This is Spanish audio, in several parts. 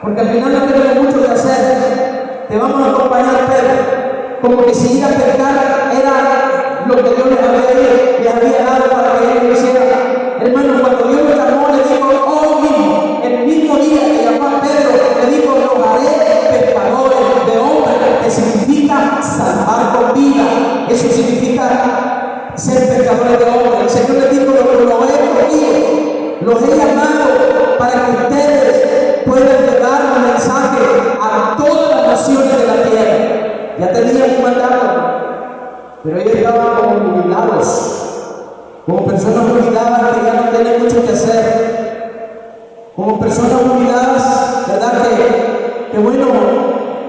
porque al final no tenemos mucho que hacer. Te vamos a acompañar, Pedro. Como que si ir a pescar era lo que Dios les había dado para que ellos lo hicieran. Hermano, cuando Dios lo llamó, le dijo, hoy mismo, el mismo día que llamó a Pedro, le dijo, los haré pescadores de hombres, que significa salvar con vida. Eso significa ser pescadores de hombres. El Señor le dijo, los he escogido, los he llamado para que ustedes puedan llevar un mensaje a todas las naciones de la tierra. Ya tenían un mandato, pero ellos estaban como jubilados, como personas jubiladas que ya no tienen mucho que hacer, como personas jubiladas, ¿verdad? Que bueno,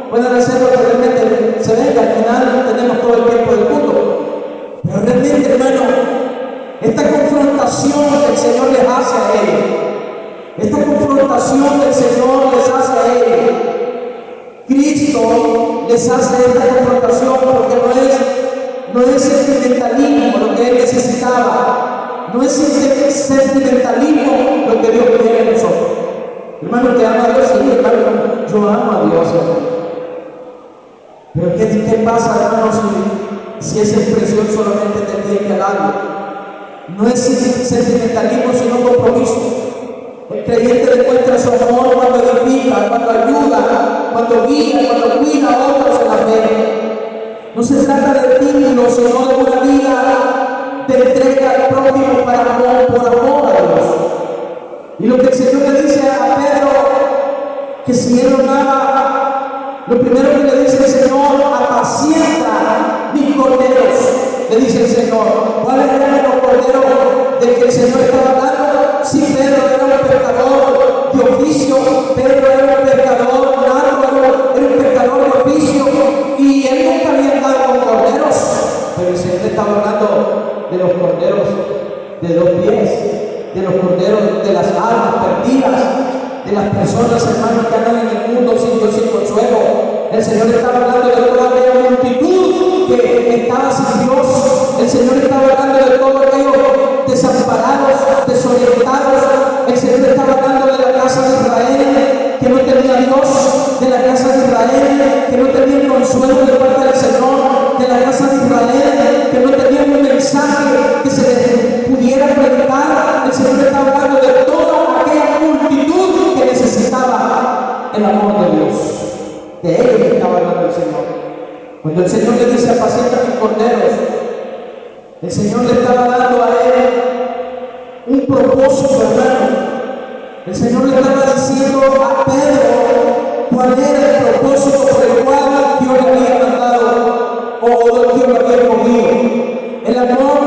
pueden hacer lo que realmente se ve, que al final tenemos todo el tiempo del mundo. Pero realmente, hermano, esta confrontación que el Señor les hace a ellos, esta confrontación que el Señor les hace a ellos, Cristo les hace esta confrontación porque no es sentimentalismo lo que Él necesitaba, no es sentimentalismo lo que Dios quiere de nosotros. Hermano, ¿te ama a Dios? Sí, hermano, yo amo a Dios, hermano. Pero ¿qué pasa, hermano, si esa expresión solamente te tiene al alma? No es sentimentalismo, sino compromiso. El creyente demuestra su amor cuando edifica, cuando ayuda, cuando guía, cuando cuida a otros en la fe. No se trata de título, sino de una vida de entrega al prójimo por amor a Dios. Y lo que el Señor le dice a Pedro, que si él oraba, lo primero que le dice el Señor, apacienta mis corderos, le dice el Señor. ¿Cuáles eran los corderos del que el Señor estaba hablando? Si Pedro era un pescador de oficio, Pedro era un pescador nato, era un pescador de oficio, y él nunca había andado con corderos, pero el Señor estaba hablando de los corderos de 2 pies, de los corderos de las almas perdidas, de las personas, hermanos, que andan en el mundo sin Dios, sin consuelo. El Señor estaba hablando de toda aquella multitud que estaba sin Dios. El Señor estaba hablando de todos aquellos desamparados, desorientados. El Señor estaba hablando de la casa de Israel que no tenía Dios, de la casa de Israel que no tenía consuelo de parte del Señor, de la casa de Israel que no tenía un mensaje que se les pudiera predicar. El Señor estaba hablando de toda aquella multitud que necesitaba el amor de Dios. De ellos estaba hablando el Señor. Cuando el Señor le dice apacienta mis corderos, el Señor le estaba dando a él un propósito, hermano. El Señor le estaba diciendo a Pedro cuál era el propósito por el cual Dios le había mandado o Dios lo había escogido. El amor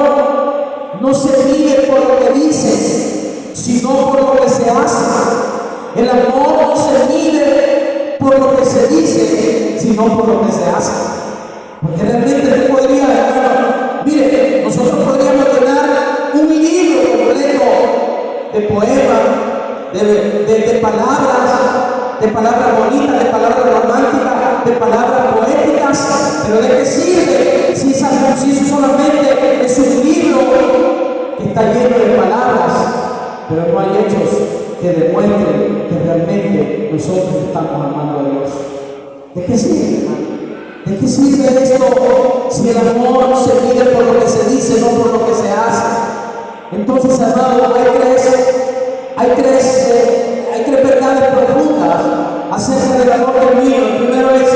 no se mide por lo que dices, sino por lo que se hace. El amor no se mide por lo que se dice, sino por lo que se hace. Porque realmente tú podrías, hermano, mire, nosotros podríamos llenar un libro completo de poemas, de palabras bonitas, de palabras románticas, de palabras poéticas, pero ¿de qué sirve si eso solamente es un libro que está lleno de palabras, pero no hay hechos que demuestren que realmente nosotros estamos amando a Dios? ¿De qué sirve, hermano? ¿De qué sirve esto si el amor no se mide por lo que se dice, no por lo que se hace? Entonces, hermano, hay tres verdades profundas acerca del amor genuino. El primero es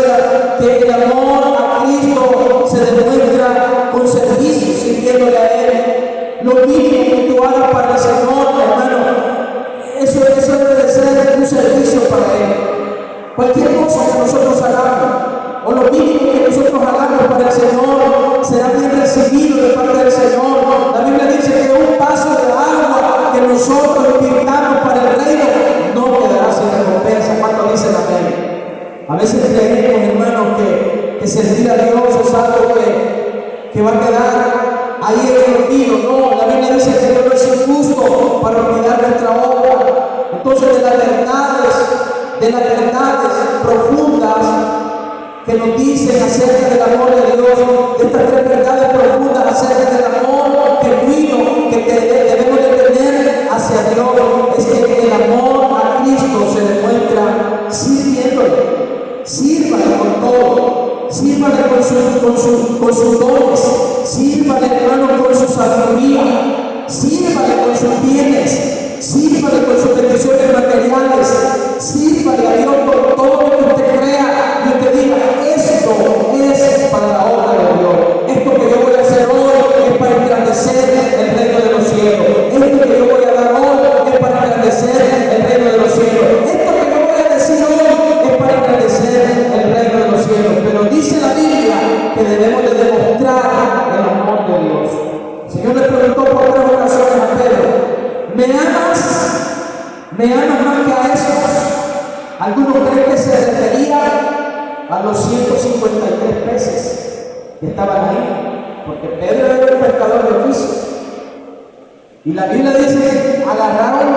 que el amor a Cristo se demuestra con servicio, sirviéndole a Él. Lo mínimo que tú hagas para el Señor, hermano, eso debe de ser un servicio para Él. Cualquier cosa que nosotros hagamos, o lo mínimo que nosotros hagamos para el Señor, será bien recibido de parte del Señor. La Biblia dice que un vaso de agua que nosotros invirtamos para el reino no quedará sin recompensa. ¿Cuánto dicen amén? A veces creemos, hermanos, que servir a Dios es algo que va a quedar ahí en el olvido. No, la Biblia dice que Dios no es injusto para olvidar nuestra obra. Entonces, de las verdades profundas que nos dicen acerca del amor de Dios, de estas 3 verdades profundas acerca del amor genuino que debemos de tener hacia Dios, es que el amor a Cristo se demuestra con sus dones, sírvale, hermano, con su sabiduría, sírvale con sus bienes, sírvale con sus bendiciones materiales, sírvale a Dios con todo lo que usted crea y usted diga, esto es para la obra de Dios, esto que yo voy a hacer hoy es para engrandecer el reino de los cielos, esto que yo voy a dar hoy es para engrandecer el reino de los cielos, esto que yo voy a decir hoy es para engrandecer el reino de los cielos. Pero dice la Biblia que debemos de demostrar el amor de Dios. El Señor le preguntó por 3 ocasiones a Pedro, ¿me amas? ¿Me amas más que a estos? Algunos creen que se refería a los 153 peces que estaban ahí, porque Pedro era un pescador de oficio. Y la Biblia dice que agarraron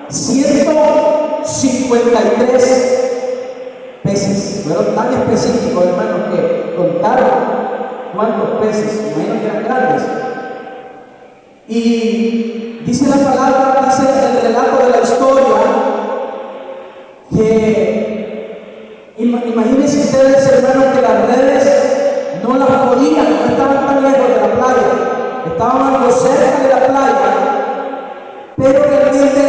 153 peces. Fueron tan específicos, hermanos, que contaron cuántos peces. Imagino que eran grandes. Y dice la palabra, dice el relato de la historia, que imagínense ustedes, hermanos, que las redes no las podían, no estaban tan lejos de la playa, estaban algo cerca de la playa, pero realmente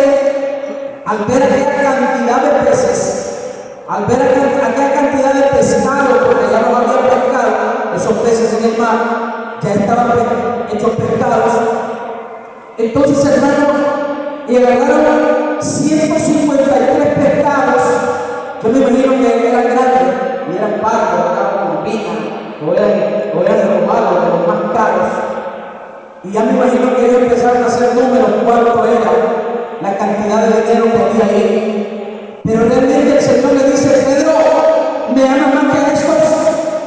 al ver aquella cantidad de peces, al ver aquella cantidad de pescado, porque ya no había pescado, esos peces en el mar ya estaban hechos pescados. Entonces, hermanos, y agarraron 153 pescados. Yo me imagino que eran grandes y eran pardos, eran corvinas, o eran robados de los más caros. Y ya me imagino que ellos empezaron a hacer números, cuánto era la cantidad de dinero que había ahí. Pero realmente el Señor le dice, Pedro, ¿me amas más que a estos?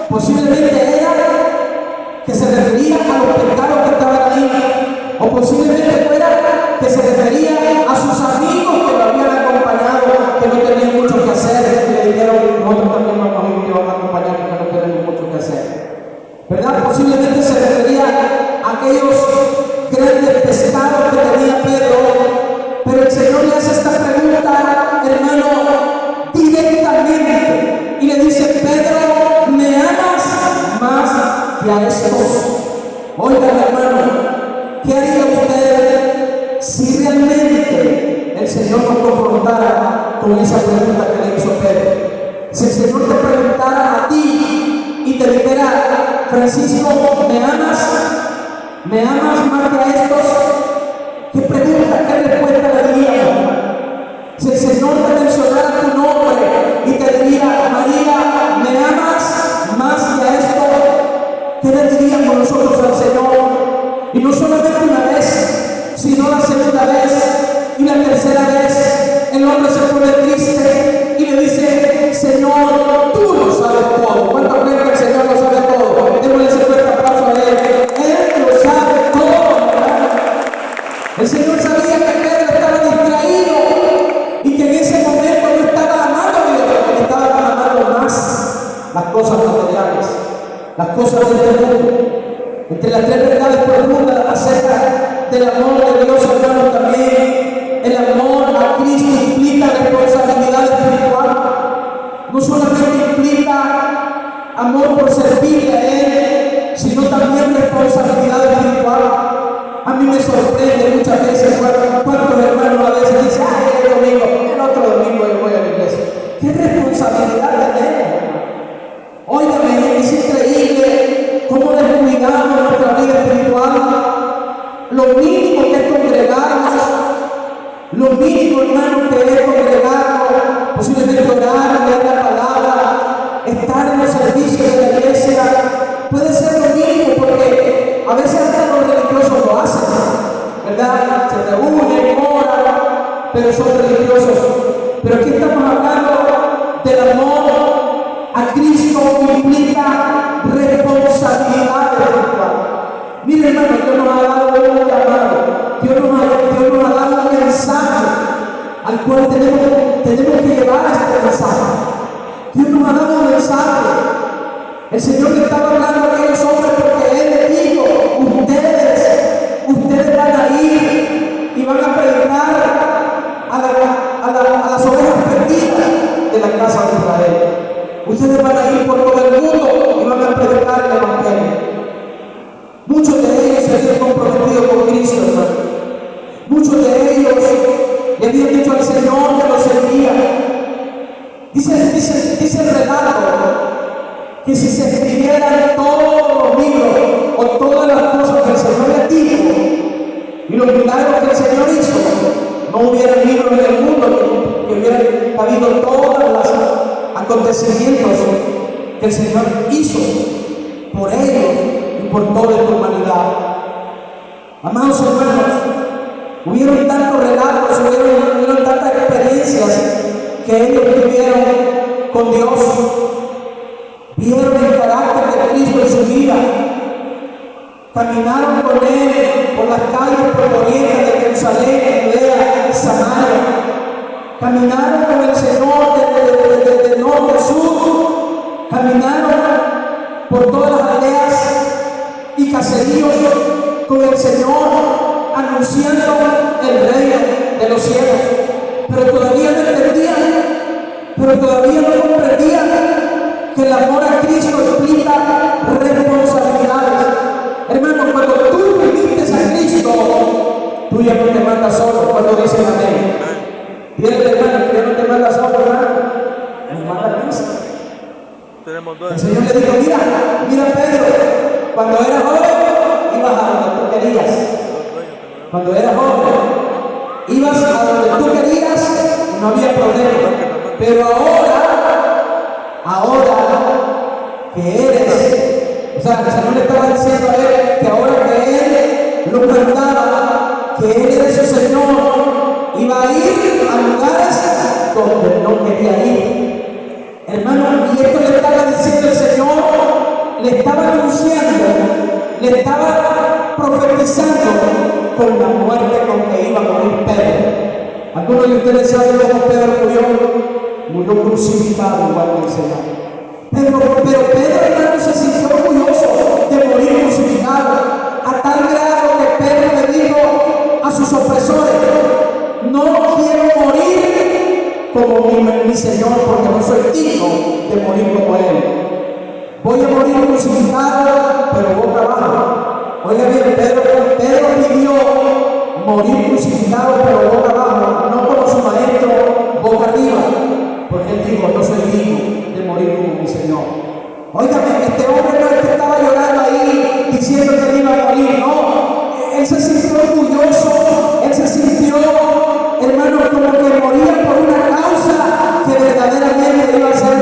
Posiblemente era que se refería a los pescados que estaban ahí, o posiblemente fuera que se refería a sus amigos que lo habían acompañado, que no tenían mucho que hacer, y le dijeron, nosotros también vamos a ir y vamos a acompañar porque no tenemos mucho que hacer, ¿verdad? Posiblemente se refería a aquellos grandes pescados que tenía Pedro, pero el Señor le hace esta pregunta, hermano, directamente, y le dice, Pedro, ¿me amas más que a estos? Oigan, hermano, ¿qué haría usted si realmente el Señor nos confrontara con esa pregunta que le hizo Pedro? Si el Señor te preguntara a ti y te dijera, Francisco, ¿me amas? ¿Me amas más que a estos? ¿Qué pregunta, qué respuesta le diríamos? Si el Señor te mencionara tu nombre y te diría, María, ¿me amas más que a esto? ¿Qué le diríamos nosotros al Señor? Y no solamente una vez, sino la segunda vez y la tercera vez. El hombre se pone triste y le dice, Señor, tú lo sabes todo. ¿Cuánto creen que el Señor lo sabe todo? Démosle ese fuerte aplauso a Él. Él lo sabe todo. El Señor sabía que Pedro estaba distraído y que en ese momento no estaba amando a Dios, estaba amando más las cosas materiales, las cosas de este mundo. Entre las 3 verdades profundas acerca del amor de Dios, hermanos, también el amor a Cristo implica responsabilidad espiritual. No solamente implica amor por servirle a Él, sino también responsabilidad espiritual. A mí me sorprende muchas veces cuántos hermanos a veces dicen, el domingo, el otro domingo yo voy a la iglesia. ¿Qué responsabilidad tenemos? Óigame, es increíble cómo descuidamos nuestra vida espiritual. Lo mínimo que es congregarnos, lo mínimo, hermano, que es congregarnos, posiblemente orar, leer la palabra, estar en los servicios de la iglesia, puede ser lo mínimo, porque a veces hasta los religiosos lo hacen, ¿verdad? Se reúnen, oran, pero son religiosos. Pero aquí estamos hablando del amor a Cristo, que implica responsabilidad espiritual. Mire, hermano, Dios nos ha dado un llamado, Dios nos ha dado un mensaje al cual tenemos que llevar este mensaje. Dios nos ha dado un mensaje. El Señor le estaba hablando a aquellos hombres porque Él les dijo, ustedes van a ir y van a predicar a las ovejas perdidas de la casa de Israel. Ustedes van a ir por todo el mundo y van a predicar los milagros que el Señor hizo, no hubiera libros en el mundo que hubieran habido todos los acontecimientos que el Señor hizo por ellos y por toda la humanidad. Amados hermanos, hubieron tantos relatos, hubieron tantas experiencias que ellos tuvieron con Dios. Vieron el carácter de Cristo en su vida. Caminaron con Él por las calles polvorientas de Jerusalén, Judea, Samaria. Caminaron con el Señor desde norte a sur. Caminaron por todas las aldeas y caseríos con el Señor, anunciando el reino de los cielos. Pero todavía no entendían, pero todavía no comprendían que el amor a Cristo implica responsabilidades. Hermano, cuando tú viniste a Cristo, tú ya no te mandas solo. Cuando dicen amén, dile hermano, que ya no te mandas solo, hermano, me manda Cristo. El Señor le dijo, mira Pedro, cuando eras joven, ibas a donde tú querías. Cuando eras joven, ibas a donde tú querías, no había problema. Pero ahora que eres, o sea, el Señor le estaba diciendo a él que ahora que él lo mandaba, que él era su Señor, iba a ir a lugares donde no quería ir. Hermano, y esto le estaba diciendo el Señor, le estaba anunciando, le estaba profetizando con la muerte con que iba a morir Pedro. Algunos de ustedes saben cómo Pedro murió crucificado igual que el Señor. Pero Pedro, hermano, se sintió orgulloso de morir crucificado, a tal grado que Pedro le dijo a sus opresores: no quiero morir como mi Señor, porque no soy digno de morir como Él. Voy a morir crucificado, pero boca abajo. Oiga bien, Pedro pidió morir crucificado, pero boca abajo, no como su maestro, boca arriba, porque él dijo: no soy digno de morir como mi Señor. Óigame, este hombre no es que estaba llorando ahí diciendo que él iba a morir, no. Él se sintió orgulloso, él se sintió, hermano, como que moría por una causa que verdaderamente iba a ser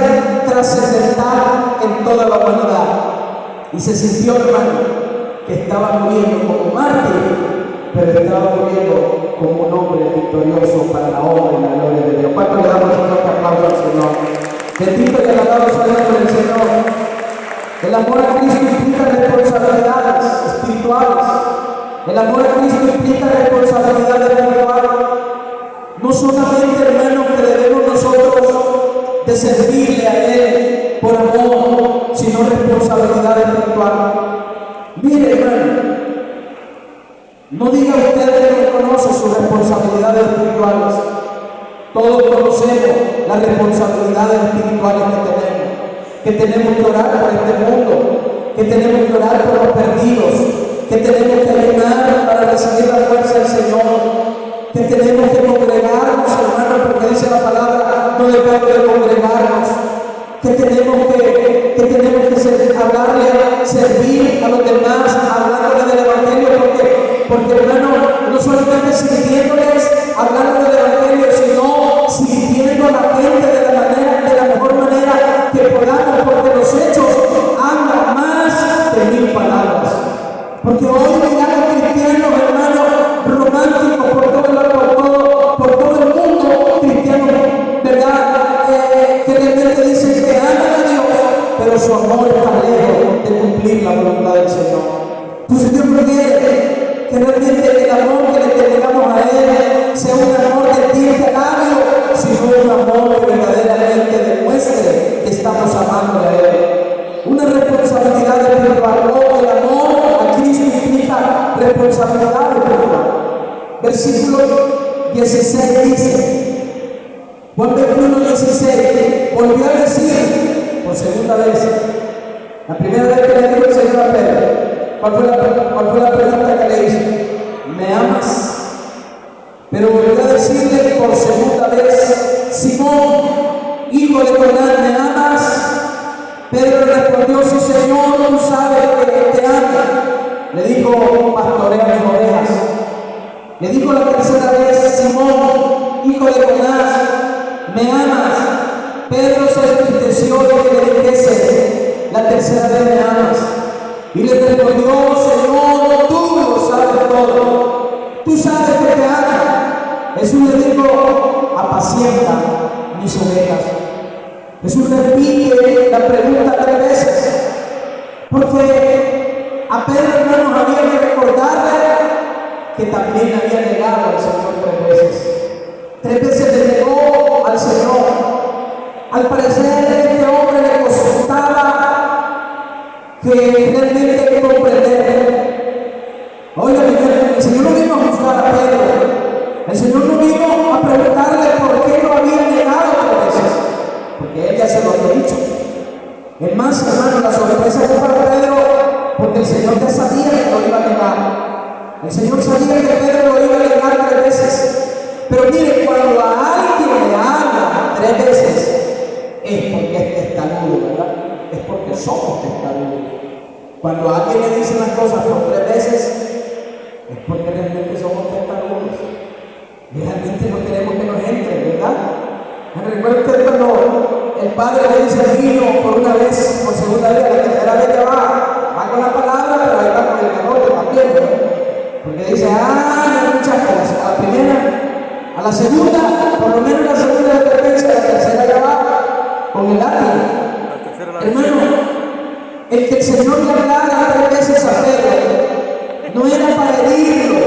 trascendental en toda la humanidad. Y se sintió, hermano, que estaba muriendo como mártir, pero estaba muriendo como un hombre victorioso para la obra y la gloria de Dios. ¿Cuánto le damos un fuerte aplauso al Señor? Bendito y alabado sea el nombre del Señor. El amor a Cristo implica responsabilidades espirituales. El amor a Cristo implica responsabilidades espirituales. No solamente, hermano, que debemos nosotros de servirle a Él por amor, sino responsabilidad espiritual. Mire, hermano, no diga usted que no conoce sus responsabilidades espirituales. Todos conocemos las responsabilidades espirituales que tenemos que orar por este mundo, que tenemos que orar por los perdidos, que tenemos que ayunar para recibir la fuerza del Señor, que tenemos que congregarnos, hermanos, porque dice la palabra: no dejamos de congregarnos, que tenemos que hablarle, servir a los demás, hablarle del Evangelio, porque hermano, no solamente sirviéndoles, hablando del Evangelio, sino sirviendo a la gente de la mejor manera que podamos, porque los hechos hablan más de 1000 palabras. Porque hoy miramos cristianos, hermanos, románticos por todo el mundo, cristianos, ¿verdad? Que realmente dicen que aman a Dios, pero su amor está lejos de cumplir la voluntad del Señor. Entonces Dios quiere que realmente el amor que le tengamos a Él sea un amor de tierra labio, sino un amor que verdaderamente demuestre que estamos amando a Él. Una responsabilidad espiritual. El amor a Cristo implica responsabilidad espiritual. Versículo 16 dice, Juan 21:16, volvió a decir por segunda vez, la primera vez que le dijo el Señor a Pedro, ¿cuál fue la pregunta que le hizo? ¿Me amas? Pero volvió a decirle por segunda vez: Simón, hijo de Jonás, ¿me amas? Pedro le respondió: sí, Señor, tú sabes que te amo. Le dijo: pastorea mis ovejas. Le dijo la tercera vez: Simón, hijo de Jonás, ¿me amas? Pedro se entristeció de que le dijese la tercera vez: ¿me amas? Y le respondió: Señor, tú lo sabes todo. Tú sabes que te amo. Jesús le dijo: apacienta mis ovejas. Jesús repite la pregunta 3 veces, porque a Pedro, hermanos, había que recordarle que también había negado al Señor 3 veces. 3 veces le negó al Señor. Al parecer a este hombre le costaba que realmente comprender. Oiga, el Señor no vino a juzgar a Pedro. El Señor no vino a preguntarle por qué lo había negado 3 veces, porque él ya se lo había dicho. Es más, hermano, la sorpresa fue para Pedro, porque el Señor ya sabía que lo iba a negar. El Señor sabía que Pedro lo iba a negar 3 veces. Pero mire, cuando a alguien le habla 3 veces, es porque es testarudo, ¿verdad? Es porque somos testarudos. Cuando a alguien le dicen las cosas por 3 veces, es porque realmente somos testarudos. Y realmente no queremos que nos entre, ¿verdad? Me recuerdo usted cuando el padre le dice al niño por una vez, por segunda vez, la tercera vez ya va con la palabra, pero ahí va con el garrote también, ¿no? Porque dice: no escuchaste a la primera, a la segunda, por lo menos la segunda de repente, la tercera ya va con el látigo. Hermano, el que el Señor le hablara 3 veces a Pedro no era para herirlo,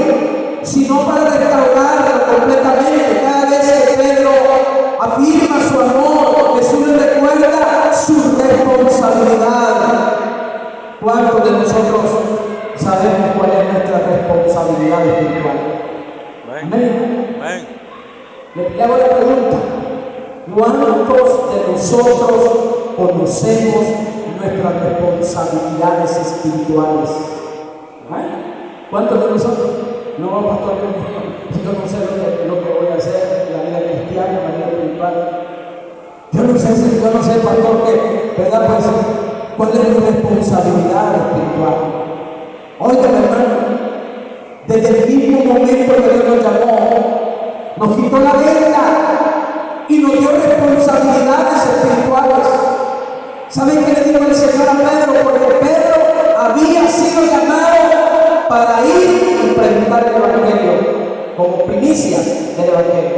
sino para restaurarlo completamente. Cada vez que Pedro afirma su amor, Jesús le recuerda su responsabilidad. ¿Cuántos de nosotros sabemos cuál es nuestra responsabilidad espiritual? Amén. Amén. Le hago la pregunta: ¿cuántos de nosotros conocemos nuestras responsabilidades espirituales? ¿Cuántos de nosotros? No, pastor, yo no sé lo que voy a hacer en la vida cristiana, en la vida espiritual. Yo no sé, pastor, ¿verdad? Pues, ¿cuál es mi responsabilidad espiritual? Óigame, hermano, desde el mismo momento que Dios nos llamó, nos quitó la venda y nos dio responsabilidades espirituales. ¿Saben qué le dijo el Señor a Pedro? Porque Pedro había sido llamado para ir y predicar el Evangelio como primicias del Evangelio.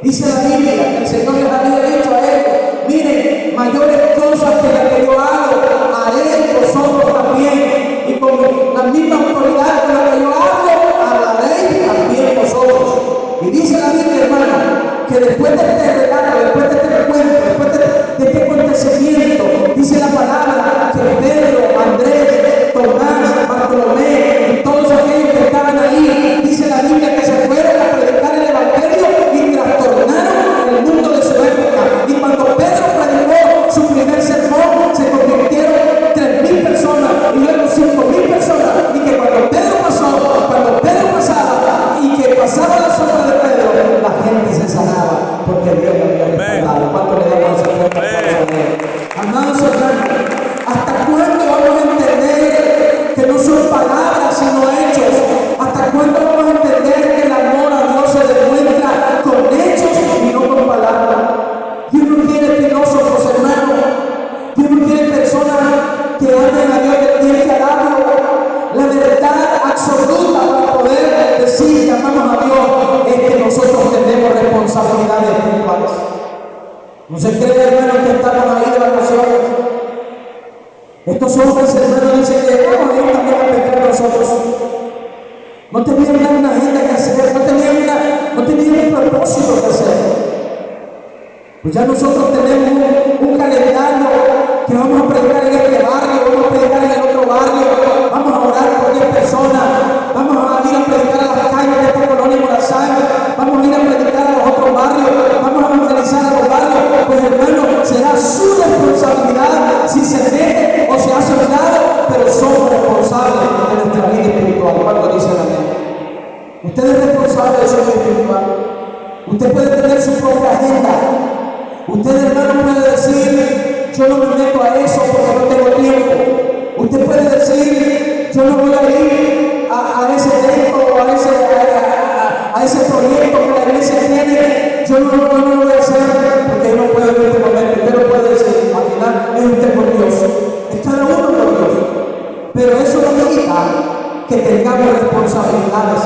Dice la Biblia que el Señor les había dicho a ellos: miren, mayores cosas que las que yo hago, haré vosotros también, y con la misma autoridad con la que yo hablo, hablaréis también vosotros. Y dice la Biblia, hermano, que después de este relato, después de este encuentro, después de este acontecimiento, dice la palabra que Pedro, Andrés, Tomás, Bartolomé y todos aquellos que estaban ahí, dice la Biblia que se fueron a predicar el Evangelio y trastornaron el mundo de su época. Y cuando Pedro predicó su primer sermón, se convirtieron 3,000 personas y luego 5,000 personas. Y que cuando Pedro pasaba y que pasaba la sombra de Pedro, la gente se sanaba porque Dios le había respaldado. ¿Cuánto le damos a Dios? Amados hermanos, ¿hasta cuándo vamos a entender que no son palabras sino hechos? ¿Hasta cuándo vamos a entender que el amor a Dios se demuestra con hechos y no con palabras? Dios no quiere filósofos, hermanos. Dios no quiere personas que amen a Dios de pie y alablo. La verdad absoluta para poder decir que amamos a Dios es que nosotros tenemos responsabilidades espirituales. No se cree, hermanos, que estamos ahí de vacaciones. Estos hombres, hermanos, dicen que vamos a ir también a pecar nosotros. No tenían una agenda que hacer, no tenían un propósito que hacer. Pues ya nosotros tenemos un calendario que vamos a predicar en este barrio, vamos a predicar en el otro barrio, vamos a orar por 10 personas, vamos a ir a predicar a las calles de esta colonia Morazán, vamos a ir a predicar a los otros barrios, vamos a evangelizar a los barrios. Pues hermano, será su responsabilidad si se mete o se hace un lado, pero somos responsables de nuestra vida espiritual. ¿Cuánto dicen amén? Usted es responsable de su vida espiritual. Usted puede tener su propia agenda. Usted, hermano, puede decir: yo no me meto a eso porque no tengo tiempo. Usted puede decir: yo no voy a ir a ese evento o yo no lo voy a hacer porque yo no puedo en este momento. Usted lo puede decir, al final es usted por Dios. Es cada uno por Dios. Pero eso no quita que tengamos responsabilidades.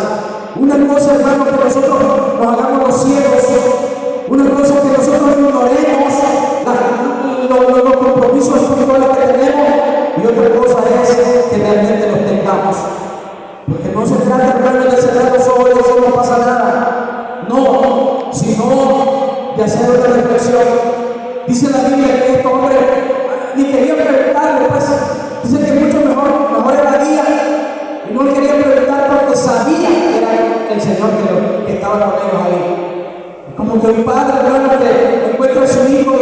Una cosa, hermano, que nosotros nos hagamos los ciegos. Una cosa que nosotros ignoremos los compromisos espirituales que tenemos. Y otra cosa es que realmente los tengamos. Porque no se trata, hermano, de cerrar los ojos y decir no pasa nada. No, sino de hacer una reflexión. Dice la Biblia que este hombre ni quería preguntarle, pues. Dice que mucho mejor evadía. Y no le quería preguntar porque sabía que era el Señor que estaba con ellos ahí. Como que un padre, hermano, que encuentra a su hijo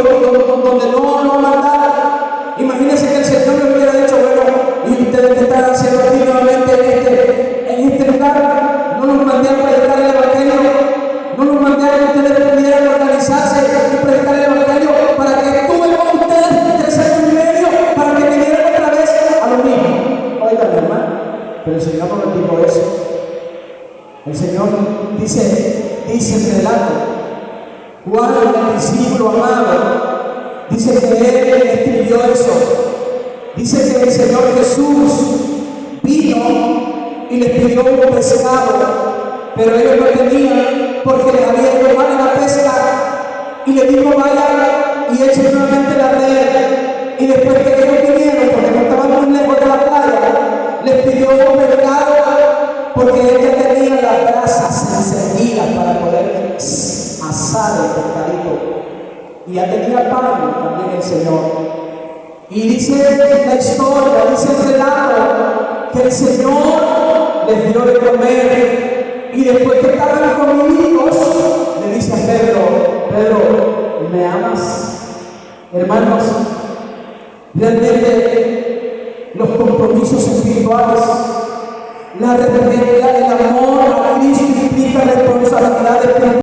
donde no mandaba. Imagínense que el Señor le hubiera dicho, bueno, y ustedes que están haciendo aquí nuevamente en este lugar, no nos mandé a predicar el Evangelio, no nos mandé a que ustedes pudieran organizarse y predicar el Evangelio para que estuve con ustedes 3 años y medio, para que vinieran otra vez a lo mismo. Oigan, hermano, pero el Señor no nos dijo eso. El Señor dice el relato, Juan, el discípulo amado, dice que él escribió eso. Dice que el Señor Jesús vino y les pidió un pescado, pero ellos no tenían porque les había ido mal en la pesca. Y le dijo, vayan y echen nuevamente la red. Y después que ellos vinieron, porque no estaban muy lejos de la playa, les pidió un pescado porque ella tenía las brasas encendidas para poder asar el pescadito. Y ya tenía pan también el Señor. Y dice la historia, dice el relato, que el Señor les dio de comer. Y después que estaban comidos, le dice a Pedro, ¿me amas? Hermanos, realmente los compromisos espirituales, la responsabilidad, el amor a Cristo implica responsabilidad espiritual.